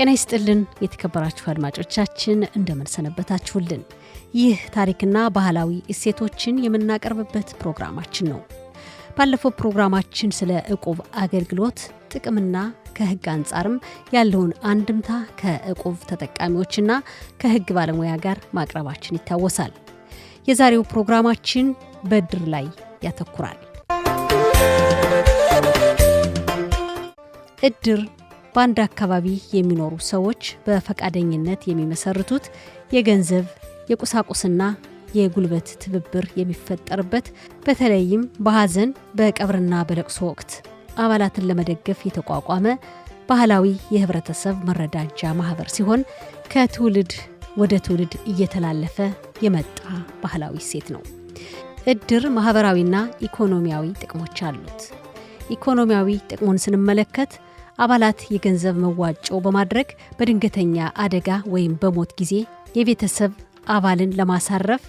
ጤና ይስጥልን የተከበራችሁ አድማጮቻችን እንደምን ሰነበታችሁልን። ይህ ታሪክና ባህላዊ እሴቶችን የምናቀርብበት ፕሮግራማችን ነው። ባለፈው ፕሮግራማችን ስለ ዕቁብ አገልግሎት ጥቅምና ከሕግ አንጻርም ያለውን አንድምታ ከዕቁብ ተጠቃሚዎችና ከሕግ ባለሙያ ጋር ማቅረባችን ይታወሳል። የዛሬው ፕሮግራማችን በዕድር ላይ ያተኩራል። ዕድር በአንድ አካባቢ የሚኖሩ ሰዎች በፈቃደኝነት የሚመሰርቱት የገንዘብ፣ የቁሳቁስና የጉልበት ትብብር የሚፈጠርበት በተለይም በሐዘን በቀብርና በለቅሶ ወቅት አባላትን ለመደገፍ የተቋቋመ ባህላዊ የህብረተሰብ መረዳጃ ማህበር ሲሆን ከትውልድ ወደ ትውልድ እየተላለፈ የመጣ ባህላዊ እሴት ነው። ዕድር ማህበራዊና ኢኮኖሚያዊ ጥቅሞች አሉት። ኢኮኖሚያዊ ጥቅሙን ስንመለከት አባላት የገንዘብ መዋጮ በማድረግ በድንገተኛ አደጋ ወይም በሞት ጊዜ የቤተሰብ አባልን ለማሳረፍ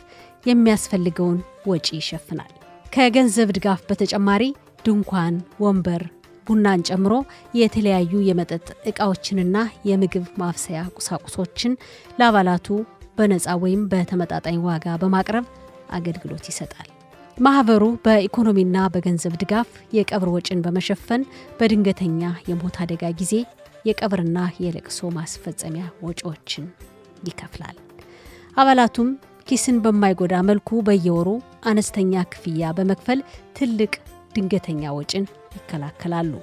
የሚያስፈልገውን ወጪ ይሸፍናል። ከገንዘብ ድጋፍ በተጨማሪ ድንኳን፣ ወንበር፣ ቡናን ጨምሮ የተለያዩ የመጠጥ ዕቃዎችንና የምግብ ማብሰያ ቁሳቁሶችን ለአባላቱ በነፃ ወይም በተመጣጣኝ ዋጋ በማቅረብ አገልግሎት ይሰጣል። ማህበሩ በኢኮኖሚና በገንዘብ ድጋፍ የቀብር ወጪን በመሸፈን በድንገተኛ የሞት አደጋ ጊዜ የቀብርና የለቅሶ ማስፈጸሚያ ወጪዎችን ይከፍላል። አባላቱም ኪስን በማይጎዳ መልኩ በየወሩ አነስተኛ ክፍያ በመክፈል ትልቅ ድንገተኛ ወጪን ይከላከላሉ።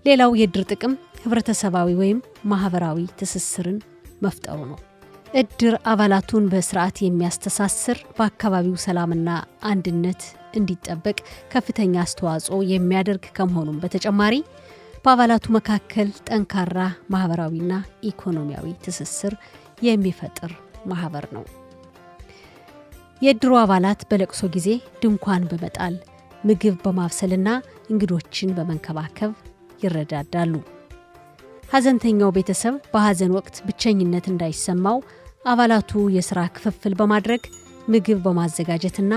ሌላው የዕድር ጥቅም ህብረተሰባዊ ወይም ማህበራዊ ትስስርን መፍጠሩ ነው። ዕድር አባላቱን በስርዓት የሚያስተሳስር፣ በአካባቢው ሰላምና አንድነት እንዲጠበቅ ከፍተኛ አስተዋጽኦ የሚያደርግ ከመሆኑም በተጨማሪ በአባላቱ መካከል ጠንካራ ማህበራዊና ኢኮኖሚያዊ ትስስር የሚፈጥር ማህበር ነው። የዕድሩ አባላት በለቅሶ ጊዜ ድንኳን በመጣል ምግብ በማብሰልና እንግዶችን በመንከባከብ ይረዳዳሉ። ሐዘንተኛው ቤተሰብ በሐዘን ወቅት ብቸኝነት እንዳይሰማው አባላቱ የሥራ ክፍፍል በማድረግ ምግብ በማዘጋጀትና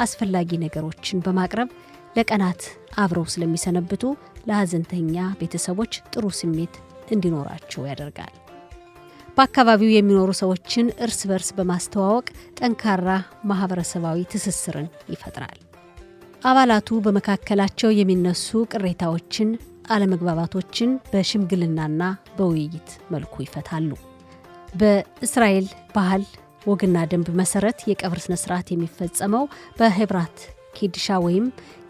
አስፈላጊ ነገሮችን በማቅረብ ለቀናት አብረው ስለሚሰነብቱ ለሐዘንተኛ ቤተሰቦች ጥሩ ስሜት እንዲኖራቸው ያደርጋል። በአካባቢው የሚኖሩ ሰዎችን እርስ በርስ በማስተዋወቅ ጠንካራ ማህበረሰባዊ ትስስርን ይፈጥራል። አባላቱ በመካከላቸው የሚነሱ ቅሬታዎችን፣ አለመግባባቶችን በሽምግልናና በውይይት መልኩ ይፈታሉ። በእስራኤል ባህል ወግና ደንብ መሰረት የቀብር ስነ ስርዓት የሚፈጸመው በሄብራት ኪድሻ ወይም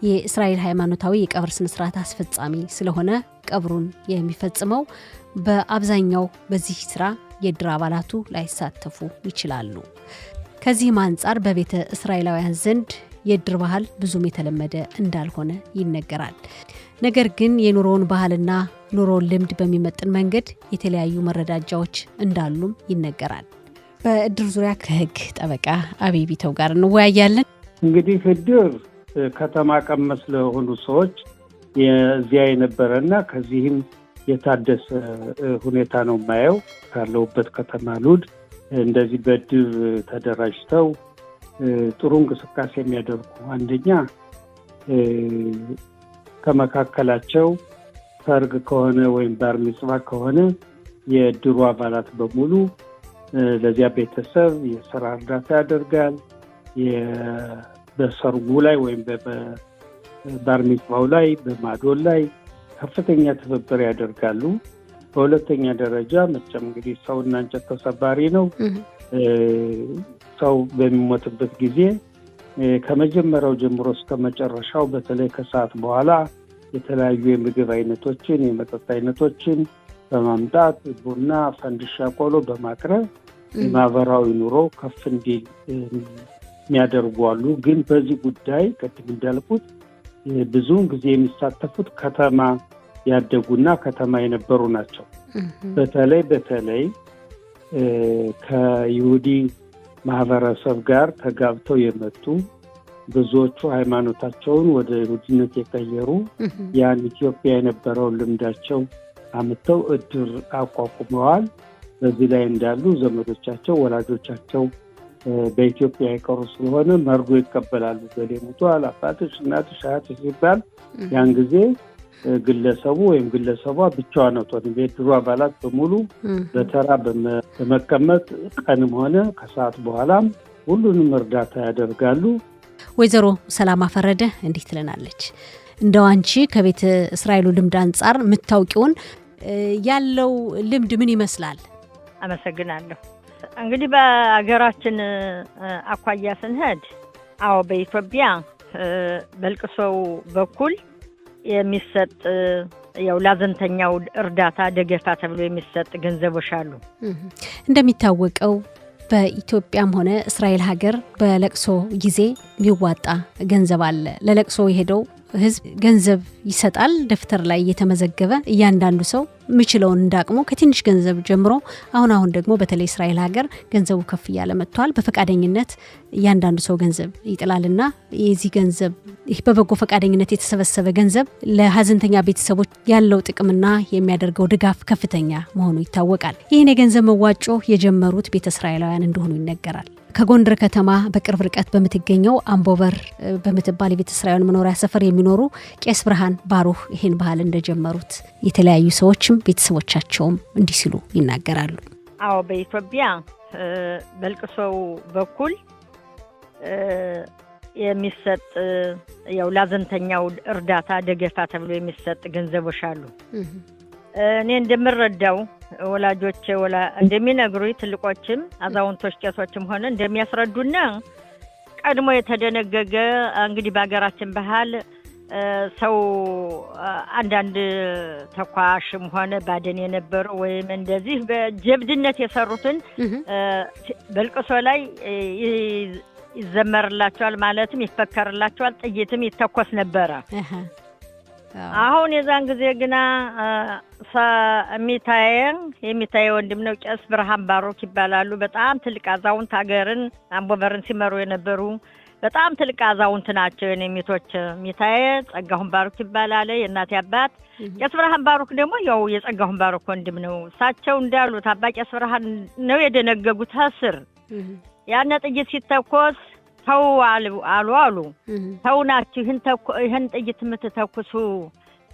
የእስራኤል ሃይማኖታዊ የቀብር ስነ ስርዓት አስፈጻሚ ስለሆነ ቀብሩን የሚፈጽመው በአብዛኛው በዚህ ስራ የዕድር አባላቱ ላይሳተፉ ይችላሉ። ከዚህም አንጻር በቤተ እስራኤላውያን ዘንድ የዕድር ባህል ብዙም የተለመደ እንዳልሆነ ይነገራል። ነገር ግን የኑሮውን ባህልና ኑሮውን ልምድ በሚመጥን መንገድ የተለያዩ መረዳጃዎች እንዳሉም ይነገራል። በዕድር ዙሪያ ከሕግ ጠበቃ አብይ ቢተው ጋር እንወያያለን። እንግዲህ ዕድር ከተማ ቀመስ ለሆኑ ሰዎች የዚያ የነበረና ከዚህም የታደሰ ሁኔታ ነው የማየው። ካለውበት ከተማ ሉድ እንደዚህ በዕድር ተደራጅተው ጥሩ እንቅስቃሴ የሚያደርጉ አንደኛ ከመካከላቸው ሰርግ ከሆነ ወይም ባር ሚጽዋ ከሆነ የዕድሩ አባላት በሙሉ ለዚያ ቤተሰብ የሥራ እርዳታ ያደርጋል። በሰርጉ ላይ ወይም በባር ሚጽዋው ላይ በማዶል ላይ ከፍተኛ ትብብር ያደርጋሉ። በሁለተኛ ደረጃ መቼም እንግዲህ ሰውና እንጨት ተሰባሪ ነው። ሰው በሚሞትበት ጊዜ ከመጀመሪያው ጀምሮ እስከ መጨረሻው በተለይ ከሰዓት በኋላ የተለያዩ የምግብ አይነቶችን፣ የመጠጥ አይነቶችን በማምጣት ቡና፣ ፈንድሻ፣ ቆሎ በማቅረብ የማህበራዊ ኑሮ ከፍ እንዲል የሚያደርጉ አሉ። ግን በዚህ ጉዳይ ቅድም እንዳልኩት ብዙውን ጊዜ የሚሳተፉት ከተማ ያደጉና ከተማ የነበሩ ናቸው። በተለይ ከይሁዲ ማህበረሰብ ጋር ተጋብተው የመጡ ብዙዎቹ ሃይማኖታቸውን ወደ ይሁዲነት የቀየሩ ያን ኢትዮጵያ የነበረውን ልምዳቸው አምጥተው ዕድር አቋቁመዋል። በዚህ ላይ እንዳሉ ዘመዶቻቸው፣ ወላጆቻቸው በኢትዮጵያ የቀሩ ስለሆነ መርዶ ይቀበላሉ። በሌ ሞቷል፣ አባትሽ፣ እናትሽ፣ አያትሽ ሲባል ያን ጊዜ ግለሰቡ ወይም ግለሰቧ ብቻዋን አትሆንም። የድሩ አባላት በሙሉ በተራ በመቀመጥ ቀንም ሆነ ከሰዓት በኋላም ሁሉንም እርዳታ ያደርጋሉ። ወይዘሮ ሰላማ ፈረደ እንዲህ ትለናለች። እንደው አንቺ ከቤተ እስራኤሉ ልምድ አንጻር የምታውቂውን ያለው ልምድ ምን ይመስላል? አመሰግናለሁ። እንግዲህ በአገራችን አኳያ ስንሄድ በኢትዮጵያ በልቅሶው በኩል የሚሰጥ ያው ላዘንተኛው እርዳታ ደገፋ ተብሎ የሚሰጥ ገንዘቦች አሉ። እንደሚታወቀው በኢትዮጵያም ሆነ እስራኤል ሀገር በለቅሶ ጊዜ የሚዋጣ ገንዘብ አለ። ለለቅሶ የሄደው ህዝብ ገንዘብ ይሰጣል። ደፍተር ላይ እየተመዘገበ እያንዳንዱ ሰው የሚችለውን እንዳቅሙ ከትንሽ ገንዘብ ጀምሮ አሁን ደግሞ በተለይ እስራኤል ሀገር ገንዘቡ ከፍ እያለ መጥቷል። በፈቃደኝነት እያንዳንዱ ሰው ገንዘብ ይጥላልና የዚህ ገንዘብ ይህ በበጎ ፈቃደኝነት የተሰበሰበ ገንዘብ ለሀዘንተኛ ቤተሰቦች ያለው ጥቅምና የሚያደርገው ድጋፍ ከፍተኛ መሆኑ ይታወቃል። ይህን የገንዘብ መዋጮ የጀመሩት ቤተ እስራኤላውያን እንደሆኑ ይነገራል። ከጎንደር ከተማ በቅርብ ርቀት በምትገኘው አምቦበር በምትባል የቤተ እስራኤል መኖሪያ ሰፈር የሚኖሩ ቄስ ብርሃን ባሩህ ይህን ባህል እንደጀመሩት የተለያዩ ሰዎችም ቤተሰቦቻቸውም እንዲህ ሲሉ ይናገራሉ። በኢትዮጵያ በልቅሶው በኩል የሚሰጥ ያው ላዘንተኛው እርዳታ ደገፋ ተብሎ የሚሰጥ ገንዘቦች አሉ። እኔ እንደምረዳው ወላጆች እንደሚነግሩኝ ትልቆችም አዛውንቶች ቄሶችም ሆነ እንደሚያስረዱና ቀድሞ የተደነገገ እንግዲህ በአገራችን ባህል ሰው አንዳንድ ተኳሽም ሆነ ባደን የነበሩ ወይም እንደዚህ በጀብድነት የሰሩትን በልቅሶ ላይ ይዘመርላቸዋል፣ ማለትም ይፈከርላቸዋል፣ ጥይትም ይተኮስ ነበረ። አሁን የዛን ጊዜ ግና የሚታየ ወንድም ነው። ቄስ ብርሃን ባሩክ ይባላሉ። በጣም ትልቅ አዛውንት ሀገርን አምቦበርን ሲመሩ የነበሩ በጣም ትልቅ አዛውንት ናቸው። የኔሚቶች የሚታየ ጸጋሁን ባሩክ ይባላል የእናቴ አባት። ቄስ ብርሃን ባሩክ ደግሞ ያው የጸጋሁን ባሩክ ወንድም ነው። እሳቸው እንዳሉት አባ ቄስ ብርሃን ነው የደነገጉት እስር ያነ ጥይት ሲተኮስ ተው አሉ ተው ናችሁ ይህን ጥይት የምትተኩሱ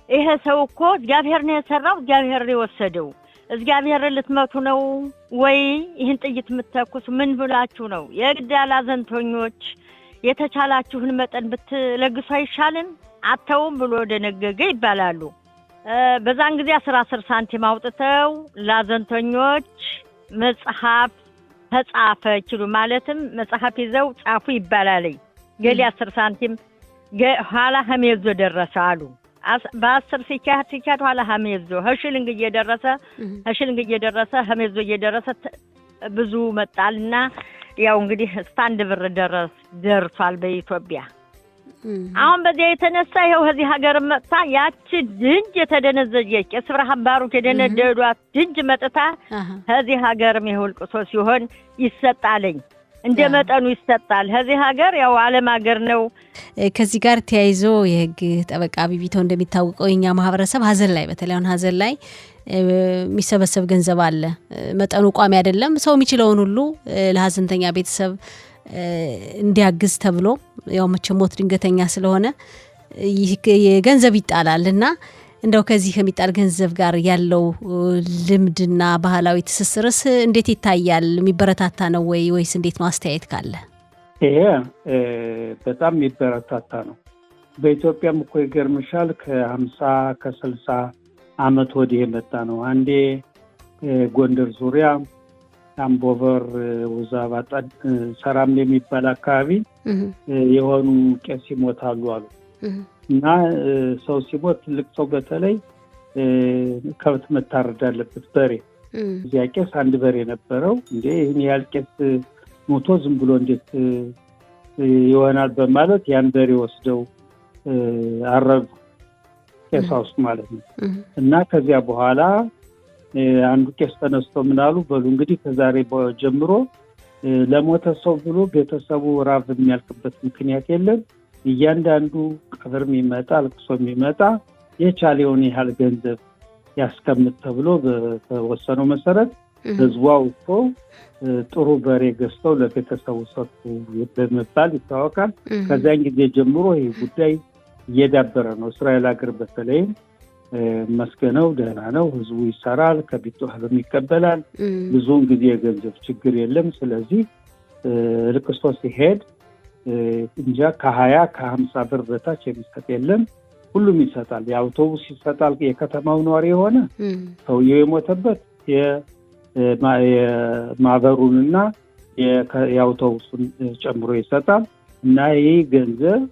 ይሄ ሰው እኮ እግዚአብሔር ነው የሰራው፣ እግዚአብሔር ነው የወሰደው፣ እግዚአብሔር ልትመቱ ነው ወይ ይህን ጥይት የምትተኩሱ? ምን ብላችሁ ነው? የግድ አዛንተኞች የተቻላችሁን መጠን ብትለግሱ አይሻልን? አተውም ብሎ ደነገገ ይባላሉ። በዛን ጊዜ 10 ሳንቲም አውጥተው ለአዛንተኞች መጽሐፍ ተጻፈ ይችሉ ማለትም መጽሐፍ ይዘው ጻፉ ይባላል። ገሊ 10 ሳንቲም ኋላ ሀሜዞ ደረሰ አሉ። በ10 ሲካት ኋላ ሀሜዞ ሀሽልንግ እየደረሰ ሀሜዞ እየደረሰ ብዙ መጣልና ያው እንግዲህ ስታንድ ብር ደርሷል በኢትዮጵያ። አሁን በዚያ የተነሳ ይኸው ከዚህ ሀገር መጣ ያቺ ድንጅ የተደነዘጀች ቄስ ብርሃን ባሩክ የደነደዷት ድንጅ መጥታ ከዚህ ሀገርም ይኸው ልቅሶ ሲሆን ይሰጣልኝ እንደ መጠኑ ይሰጣል። ከዚህ ሀገር ያው ዓለም ሀገር ነው። ከዚህ ጋር ተያይዞ የህግ ጠበቃ ቢቢተው እንደሚታወቀው የኛ ማህበረሰብ ሀዘን ላይ በተለይ ሀዘን ላይ የሚሰበሰብ ገንዘብ አለ። መጠኑ ቋሚ አይደለም። ሰው የሚችለውን ሁሉ ለሀዘንተኛ ቤተሰብ እንዲያግዝ ተብሎ ያው መቼም ሞት ድንገተኛ ስለሆነ ገንዘብ ይጣላል እና እንደው ከዚህ ከሚጣል ገንዘብ ጋር ያለው ልምድና ባህላዊ ትስስርስ እንዴት ይታያል? የሚበረታታ ነው ወይስ እንዴት ነው? አስተያየት ካለ። ይሄ በጣም የሚበረታታ ነው። በኢትዮጵያም እኮ ይገርምሻል ከ50 ከ60 ዓመት ወዲህ የመጣ ነው። አንዴ ጎንደር ዙሪያ አምቦበር ወዛባጣ ሰራም የሚባል አካባቢ የሆኑ ቄስ ይሞታሉ አሉ እና ሰው ሲሞት ትልቅ ሰው በተለይ ከብት መታረድ አለበት በሬ። እዚያ ቄስ አንድ በሬ ነበረው። እንዴ ይህን ያህል ቄስ ሞቶ ዝም ብሎ እንዴት ይሆናል በማለት ያን በሬ ወስደው አረዱ ቄሳ ውስጥ ማለት ነው። እና ከዚያ በኋላ አንዱ ቄስ ተነስቶ ምናሉ በሉ እንግዲህ ከዛሬ ጀምሮ ለሞተ ሰው ብሎ ቤተሰቡ ራብ የሚያልቅበት ምክንያት የለም። እያንዳንዱ ቀብር የሚመጣ ልቅሶ የሚመጣ የቻለውን ያህል ገንዘብ ያስቀምጥ ተብሎ በተወሰነው መሰረት ህዝቡ አውጥቶ ጥሩ በሬ ገዝተው ለቤተሰቡ ሰጡ በመባል ይታወቃል። ከዛን ጊዜ ጀምሮ ይህ ጉዳይ እየዳበረ ነው። እስራኤል ሀገር በተለይም መስገነው ደህና ነው። ህዝቡ ይሰራል፣ ከቢቷህም ይቀበላል። ብዙውን ጊዜ የገንዘብ ችግር የለም። ስለዚህ ልቅሶ ሲሄድ እንጃ ከ20 ከ50 ብር በታች የሚሰጥ የለም። ሁሉም ይሰጣል። የአውቶቡስ ይሰጣል። የከተማው ነዋሪ የሆነ ሰውየው የሞተበት የማህበሩንና የአውቶቡሱን ጨምሮ ይሰጣል እና ይህ ገንዘብ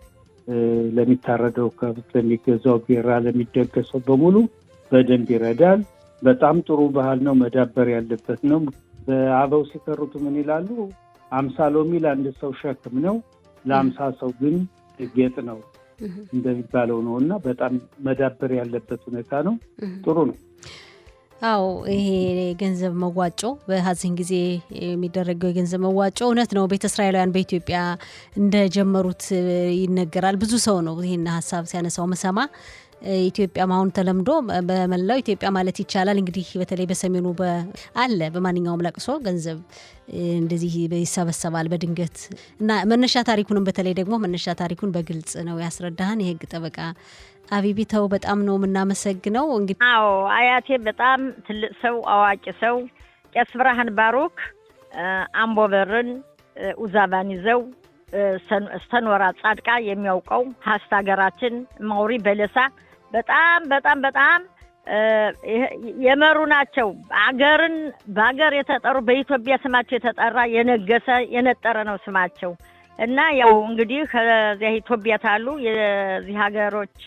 ለሚታረደው ከብት፣ ለሚገዛው ቢራ፣ ለሚደገሰው በሙሉ በደንብ ይረዳል። በጣም ጥሩ ባህል ነው፣ መዳበር ያለበት ነው። በአበው ሲተርቱ ምን ይላሉ? 50 ሎሚ ለአንድ ሰው ሸክም ነው፣ ለ50 ሰው ግን ጌጥ ነው እንደሚባለው ነው እና በጣም መዳበር ያለበት ሁኔታ ነው። ጥሩ ነው። አዎ ይሄ ገንዘብ መዋጮ በሀዘን ጊዜ የሚደረገው የገንዘብ መዋጮ እውነት ነው። ቤተ እስራኤላውያን በኢትዮጵያ እንደጀመሩት ይነገራል። ብዙ ሰው ነው ይህን ሀሳብ ሲያነሳው መሰማ። ኢትዮጵያም አሁን ተለምዶ በመላው ኢትዮጵያ ማለት ይቻላል እንግዲህ በተለይ በሰሜኑ አለ በማንኛውም ለቅሶ ገንዘብ እንደዚህ ይሰበሰባል በድንገት እና መነሻ ታሪኩንም በተለይ ደግሞ መነሻ ታሪኩን በግልጽ ነው ያስረዳህን የህግ ጠበቃ አቢቢተው በጣም ነው የምናመሰግነው። እንግዲህ አዎ አያቴ በጣም ትልቅ ሰው አዋቂ ሰው ቄስ ብርሃን ባሮክ አምቦበርን ኡዛባን ይዘው ስተኖራ ጻድቃ የሚያውቀው ሀስታ ሀገራችን ማውሪ በለሳ በጣም በጣም በጣም የመሩ ናቸው። አገርን በአገር የተጠሩ በኢትዮጵያ ስማቸው የተጠራ የነገሰ የነጠረ ነው ስማቸው እና ያው እንግዲህ ከዚያ ኢትዮጵያ ታሉ የዚህ ሀገሮች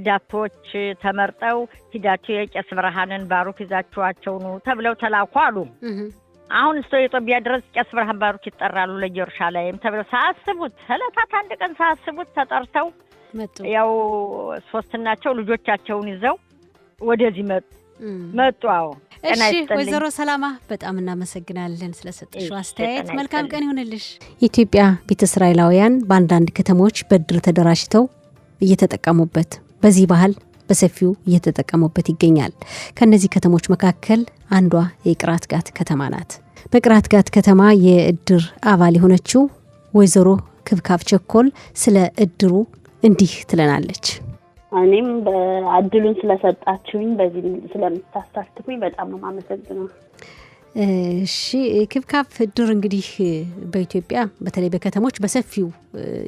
ዳቶች ተመርጠው ሂዳቸው የቄስ ብርሃንን ባሩክ ይዛቸዋቸው ነው ተብለው ተላኩ አሉ። አሁን ኢትዮጵያ ድረስ ቄስ ብርሃን ባሩክ ይጠራሉ ለኢየሩሳሌም ተብለው ሳያስቡት ሰለታት አንድ ቀን ሳያስቡት ተጠርተው ያው ሶስትናቸው ልጆቻቸውን ይዘው ወደዚህ መጡ። አዎ እሺ ወይዘሮ ሰላማ በጣም እናመሰግናለን ስለሰጠሽው አስተያየት። መልካም ቀን ይሁንልሽ። የኢትዮጵያ ቤተ እስራኤላውያን በአንዳንድ ከተሞች በእድር ተደራጅተው እየተጠቀሙበት በዚህ ባህል በሰፊው እየተጠቀሙበት ይገኛል። ከነዚህ ከተሞች መካከል አንዷ የቅራት ጋት ከተማ ናት። በቅራት ጋት ከተማ የእድር አባል የሆነችው ወይዘሮ ክብካብ ቸኮል ስለ እድሩ እንዲህ ትለናለች። እኔም በአድሉን ስለሰጣችሁኝ በዚህ ስለምታሳትፉኝ በጣም ነው የማመሰግነው። እሺ ክብካብ እድር እንግዲህ በኢትዮጵያ በተለይ በከተሞች በሰፊው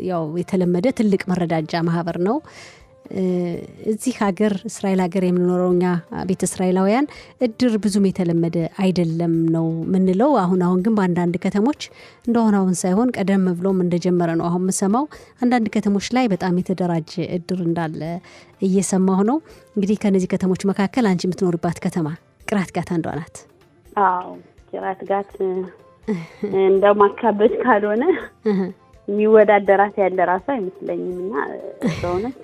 ያው የተለመደ ትልቅ መረዳጃ ማህበር ነው። እዚህ ሀገር እስራኤል ሀገር የምንኖረው እኛ ቤተ እስራኤላውያን እድር ብዙም የተለመደ አይደለም ነው ምንለው። አሁን ግን በአንዳንድ ከተሞች እንደሆነ አሁን ሳይሆን ቀደም ብሎም እንደጀመረ ነው አሁን የምሰማው። አንዳንድ ከተሞች ላይ በጣም የተደራጀ እድር እንዳለ እየሰማሁ ነው። እንግዲህ ከነዚህ ከተሞች መካከል አንቺ የምትኖርባት ከተማ ቅራት ጋት አንዷ ናት። አዎ ቅራት ጋት እንደው ማካበድ ካልሆነ የሚወዳደራት ያለ ራሱ አይመስለኝም እና በእውነት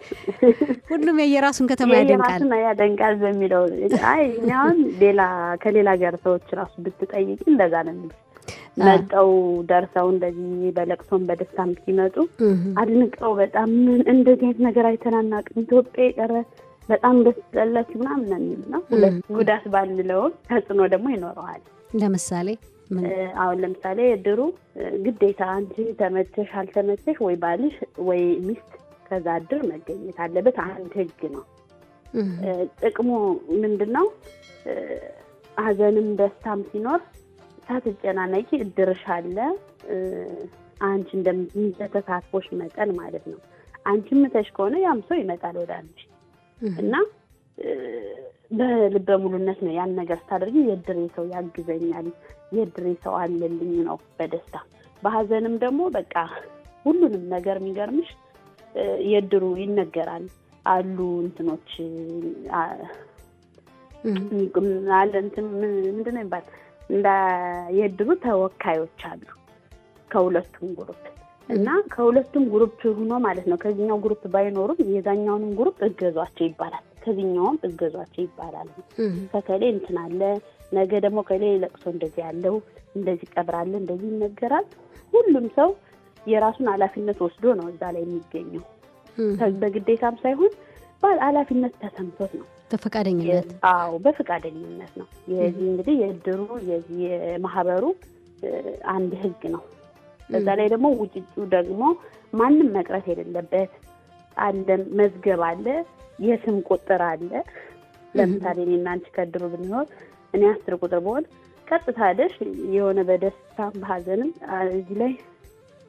ሁሉም የየራሱን ከተማ ያደንቃል በሚለው እኛውን ከሌላ ሀገር ሰዎች ራሱ ብትጠይቂ እንደዛ ነው የሚሉት። መጠው ደርሰው እንደዚህ በለቅሶም በደስታም ሲመጡ አድንቀው በጣም እንደዚህ አይነት ነገር አይተናናቅም ኢትዮጵያ የቀረ በጣም ደስ ያላችሁ ምናምን ነው የሚሉና ሁለት ጉዳት ባልለው ተጽዕኖ ደግሞ ይኖረዋል። ለምሳሌ አሁን ለምሳሌ እድሩ ግዴታ አንቺ ተመቸሽ አልተመቸሽ ወይ ባልሽ ወይ ሚስት ከዛ እድር መገኘት አለበት። አንድ ህግ ነው። ጥቅሙ ምንድነው? ሀዘንም ደስታም ሲኖር ሳትጨናነቂ እድርሽ አለ። አንቺ እንደምትተሳትፎሽ መጠን ማለት ነው። አንቺ ምተሽ ከሆነ ያም ሰው ይመጣል ወደ አንቺ እና በልበ ሙሉነት ነው ያን ነገር ስታደርጊ የድሬ ሰው ያግዘኛል የድሬ ሰው አለልኝ ነው በደስታ። በሀዘንም ደግሞ በቃ ሁሉንም ነገር የሚገርምሽ የድሩ ይነገራል አሉ እንትኖች አለ እንትን ምንድነው ይባል እንደ የድሩ ተወካዮች አሉ ከሁለቱም ግሩፕ እና ከሁለቱም ግሩፕ ሆኖ ማለት ነው። ከዚህኛው ግሩፕ ባይኖሩም የዛኛውንም ግሩፕ እገዟቸው ይባላል፣ ከዚህኛውም እገዟቸው ይባላል። ከከሌ እንትን አለ ነገ ደግሞ ከሌ ለቅሶ እንደዚህ ያለው እንደዚህ ቀብራለ እንደዚህ ይነገራል። ሁሉም ሰው የራሱን ኃላፊነት ወስዶ ነው እዛ ላይ የሚገኘው። በግዴታም ሳይሆን ኃላፊነት ተሰምቶት ነው በፈቃደኝነት። አዎ በፈቃደኝነት ነው። የዚህ እንግዲህ የድሩ የማህበሩ አንድ ህግ ነው። በዛ ላይ ደግሞ ውጭጩ ደግሞ ማንም መቅረት የሌለበት አለ መዝገብ አለ። የስም ቁጥር አለ። ለምሳሌ እኔና አንቺ ከድሩ ብንሆን እኔ 10 ቁጥር ብሆን ቀጥታ ሄደሽ የሆነ በደስታም በሀዘንም እዚህ ላይ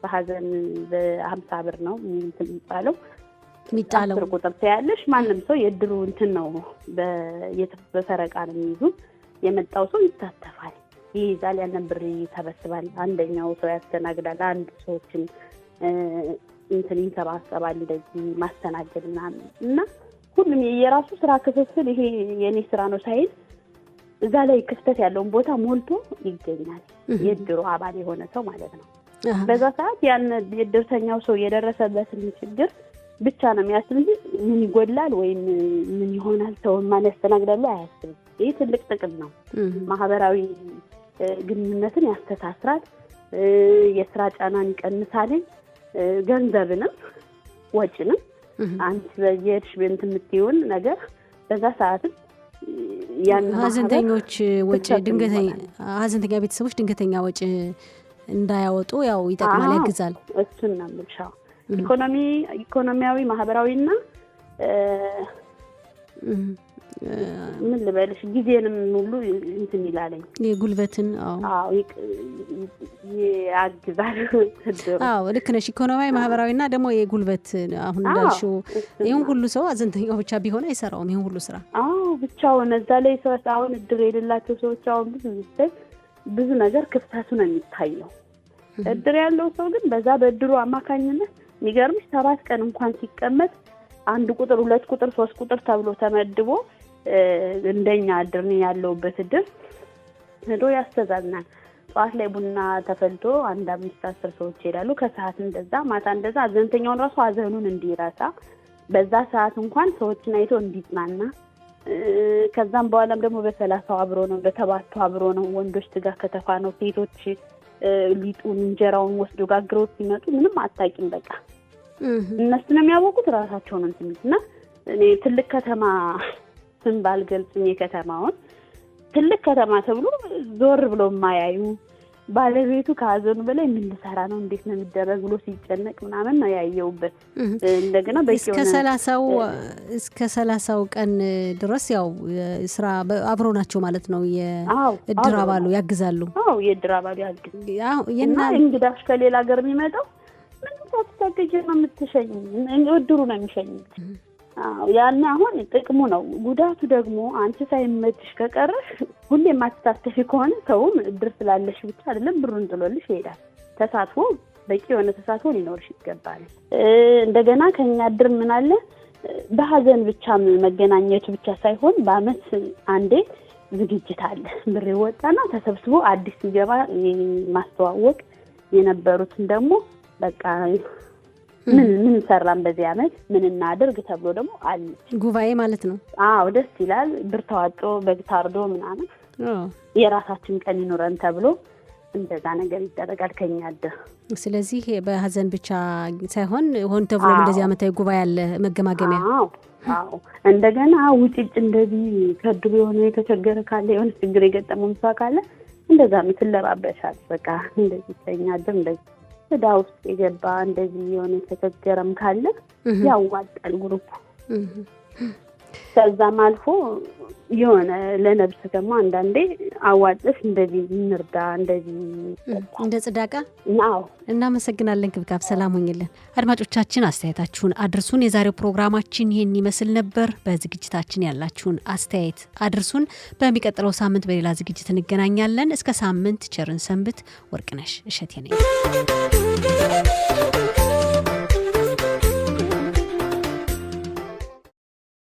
በሀዘን በ50 ብር ነው የሚባለው የሚጣለው 10 ቁጥር ትያለሽ። ማንም ሰው የድሩ እንትን ነው በፈረቃ ነው የሚይዙ። የመጣው ሰው ይታተፋል፣ ይይዛል፣ ያንን ብር ይሰበስባል። አንደኛው ሰው ያስተናግዳል፣ አንዱ ሰዎችን እንትን ይንሰባሰባል፣ እንደዚህ ማስተናገድ እና ሁሉም የራሱ ስራ ክፍፍል ይሄ የኔ ስራ ነው ሳይል እዛ ላይ ክፍተት ያለውን ቦታ ሞልቶ ይገኛል። የድሩ አባል የሆነ ሰው ማለት ነው። በዛ ሰዓት ያን የድርተኛው ሰው የደረሰበትን ችግር ብቻ ነው የሚያስብ እንጂ ምን ይጎድላል ወይም ምን ይሆናል ሰው ማን ያስተናግዳሉ አያስብም። ይሄ ትልቅ ጥቅም ነው። ማህበራዊ ግንኙነትን ያስተሳስራል፣ የስራ ጫናን ይቀንሳል፣ ገንዘብንም ወጪንም አንቺ በየሽ እንትን የምትይውን ነገር በዛ ሰዓት ያን ሀዘንተኞች ወጪ ድንገተኛ ሀዘንተኛ ቤተሰቦች ድንገተኛ ወጪ እንዳያወጡ ያው ይጠቅማል፣ ያግዛል። እሱን ነው የምልሻው። ኢኮኖሚያዊ ማህበራዊና ምን ልበልሽ ጊዜንም ሁሉ እንትን ይላለኝ የጉልበትን ያግዛል። ልክ ነሽ። ኢኮኖሚያዊ ማህበራዊና ደግሞ የጉልበት አሁን እንዳልሽው ይሄን ሁሉ ሰው ሀዘንተኛው ብቻ ቢሆን አይሰራውም ይሄን ሁሉ ስራ። ብቻውን እዛ ላይ ሰው አሁን እድር የሌላቸው ሰዎች አሁን ብዙ ነገር ክፍተቱ ነው የሚታየው። እድር ያለው ሰው ግን በዛ በእድሩ አማካኝነት የሚገርምሽ 7 ቀን እንኳን ሲቀመጥ 1 ቁጥር 2 ቁጥር 3 ቁጥር ተብሎ ተመድቦ እንደኛ እድር ያለውበት እድር ሄዶ ያስተዛዝናል። ጠዋት ላይ ቡና ተፈልቶ 5-10 ሰዎች ይሄዳሉ። ከሰዓት እንደዛ ማታ እንደዛ ሀዘንተኛውን ራሱ ሀዘኑን እንዲረሳ በዛ ሰዓት እንኳን ሰዎችን አይቶ እንዲጽናና ከዛም በኋላም ደግሞ በ30 አብሮ ነው፣ በ7 አብሮ ነው። ወንዶች ስጋ ከተፋ ነው፣ ሴቶች ሊጡን እንጀራውን ወስዶ ጋግረው ሲመጡ ምንም አታውቂም። በቃ እነሱ ነው የሚያወቁት ራሳቸውን እንትምና እኔ ትልቅ ከተማ ስም ባልገልጽም የከተማውን ትልቅ ከተማ ተብሎ ዞር ብሎ የማያዩ ባለቤቱ ከሀዘኑ በላይ ምን ልሰራ ነው እንዴት ነው የሚደረግ ብሎ ሲጨነቅ ምናምን ነው ያየውበት። እንደገና እስከ 30 ቀን ድረስ ያው ስራ አብሮ ናቸው ማለት ነው። የእድር አባሉ ያግዛሉ። የእድር አባሉ ያግዛሉ። እና እንግዳሽ ከሌላ ሀገር የሚመጣው ምንም ሳትታገጂ ነው የምትሸኝ፣ እድሩ ነው የሚሸኝ። ያን አሁን ጥቅሙ ነው። ጉዳቱ ደግሞ አንቺ ሳይመችሽ ከቀረሽ ሁሌ የማትሳተፊ ከሆነ ሰውም እድር ስላለሽ ብቻ አይደለም ብሩን ጥሎልሽ ይሄዳል። ተሳትፎ በቂ የሆነ ተሳትፎ ሊኖርሽ ይገባል። እንደገና ከኛ እድር ምን አለ በሀዘን ብቻ መገናኘቱ ብቻ ሳይሆን በአመት አንዴ ዝግጅት አለ። ብር ይወጣና ተሰብስቦ አዲስ ሲገባ ማስተዋወቅ፣ የነበሩትን ደግሞ በቃ ምን ሰራን በዚህ አመት ምን እናድርግ ተብሎ ደግሞ አለ ጉባኤ ማለት ነው። ደስ ይላል። ብር ተዋጦ በግ ታርዶ ምናምን የራሳችን ቀን ይኖረን ተብሎ እንደዛ ነገር ይደረጋል ከኛ እድር። ስለዚህ በሀዘን ብቻ ሳይሆን ሆን ተብሎ እንደዚህ አመታዊ ጉባኤ አለ መገማገሚያ። እንደገና ውጭጭ እንደዚህ ከድሩ የሆነ የተቸገረ ካለ የሆነ ችግር የገጠመው ሰው ካለ እንደዛ ምትለባበሻል። በቃ እንደዚህ ከኛ እድር እንደዚህ እዳ ውስጥ የገባ እንደዚህ የሆነ የተቸገረም ካለ ያዋጣል ግሩፕ። ከዛም አልፎ የሆነ ለነብስ ደግሞ አንዳንዴ አዋጥሽ እንደዚህ እንርዳ እንደዚህ እንደ ጽዳቃ ነው። እናመሰግናለን ክብካብ። ሰላም ሁኝልን። አድማጮቻችን አስተያየታችሁን አድርሱን። የዛሬው ፕሮግራማችን ይህን ይመስል ነበር። በዝግጅታችን ያላችሁን አስተያየት አድርሱን። በሚቀጥለው ሳምንት በሌላ ዝግጅት እንገናኛለን። እስከ ሳምንት ቸርን ሰንብት። ወርቅነሽ እሸቴ ነኝ።